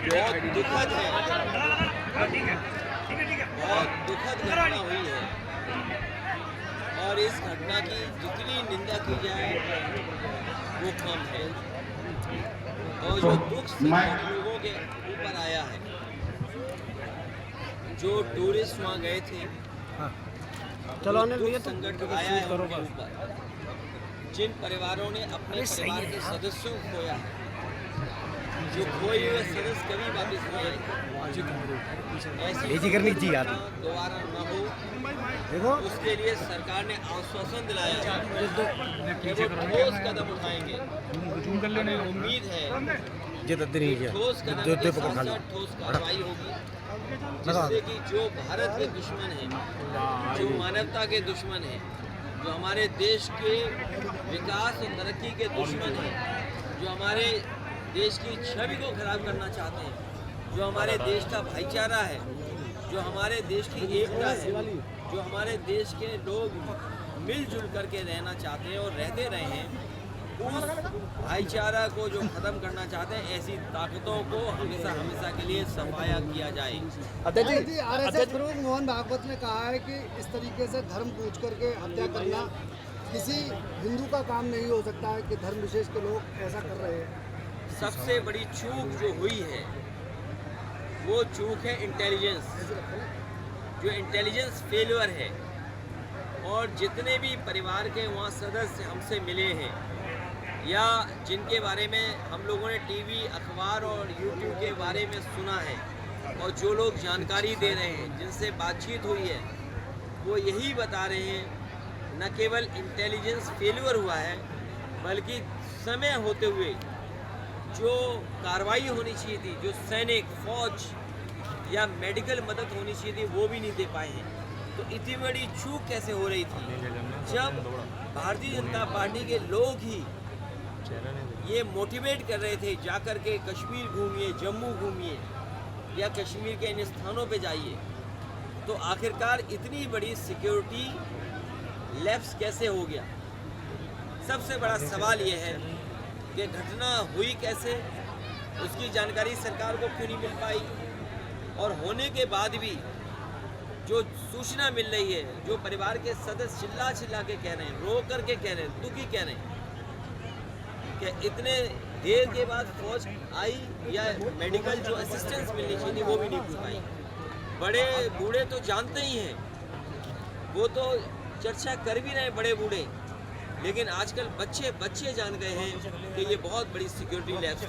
बहुत दुखद है, बहुत दुखद घटना हुई है और इस घटना की जितनी निंदा की जाए वो कम है। और जो दुख संकट लोगों के ऊपर आया है, जो टूरिस्ट वहाँ गए थे, चलो दुख संकट आया है उनके ऊपर, जिन परिवारों ने अपने परिवार के सदस्यों को खोया है, जो खोए हुए सदस्य कभी वापस नहीं आए, ऐसी करनी चाहिए यार। दोबारा न हो, देखो उसके लिए सरकार ने आश्वासन दिलाया है कि वो ठोस कदम उठाएंगे। हमें उम्मीद है कि ठोस कदम के साथ साथ ठोस कार्रवाई होगी, जिससे कि जो भारत के दुश्मन हैं, जो मानवता के दुश्मन हैं, जो हमारे देश के विकास और तरक्की के दुश्मन हैं, जो हमारे देश की छवि को खराब करना चाहते हैं, जो हमारे देश का भाईचारा है, जो हमारे देश की एकता है, जो हमारे देश के लोग मिलजुल करके रहना चाहते हैं और रहते रहे हैं, उस भाईचारा को जो खत्म करना चाहते हैं, ऐसी ताकतों को हमेशा हमेशा के लिए सफाया किया जाए। अध्यक्ष जी, आरएसएस प्रमुख मोहन भागवत ने कहा है कि इस तरीके से धर्म पूछ करके हत्या करना किसी हिंदू का काम नहीं हो सकता है कि धर्म विशेष के लोग ऐसा कर रहे हैं। सबसे बड़ी चूक जो हुई है वो चूक है इंटेलिजेंस, जो इंटेलिजेंस फेलियर है। और जितने भी परिवार के वहाँ सदस्य हमसे मिले हैं या जिनके बारे में हम लोगों ने टीवी, अखबार और यूट्यूब के बारे में सुना है, और जो लोग जानकारी दे रहे हैं, जिनसे बातचीत हुई है, वो यही बता रहे हैं न केवल इंटेलिजेंस फेलियर हुआ है, बल्कि समय होते हुए जो कार्रवाई होनी चाहिए थी, जो सैनिक, फौज या मेडिकल मदद होनी चाहिए थी, वो भी नहीं दे पाए हैं। तो इतनी बड़ी चूक कैसे हो रही थी जब भारतीय जनता पार्टी के लोग ही ये मोटिवेट कर रहे थे, जाकर के कश्मीर घूमिए, जम्मू घूमिए या कश्मीर के इन स्थानों पे जाइए। तो आखिरकार इतनी बड़ी सिक्योरिटी लैप्स कैसे हो गया? सबसे बड़ा सवाल ये है कि घटना हुई कैसे, उसकी जानकारी सरकार को क्यों नहीं मिल पाई, और होने के बाद भी जो सूचना मिल रही है, जो परिवार के सदस्य चिल्ला चिल्ला के कह रहे हैं, रो करके कह रहे हैं, दुखी कह रहे हैं कि इतने देर के बाद फौज आई या मेडिकल जो असिस्टेंस मिलनी चाहिए थी वो भी नहीं मिल पाई। बड़े बूढ़े तो जानते ही हैं, वो तो चर्चा कर भी रहे हैं बड़े बूढ़े, लेकिन आजकल बच्चे जान गए हैं कि ये बहुत बड़ी सिक्योरिटी लैप्स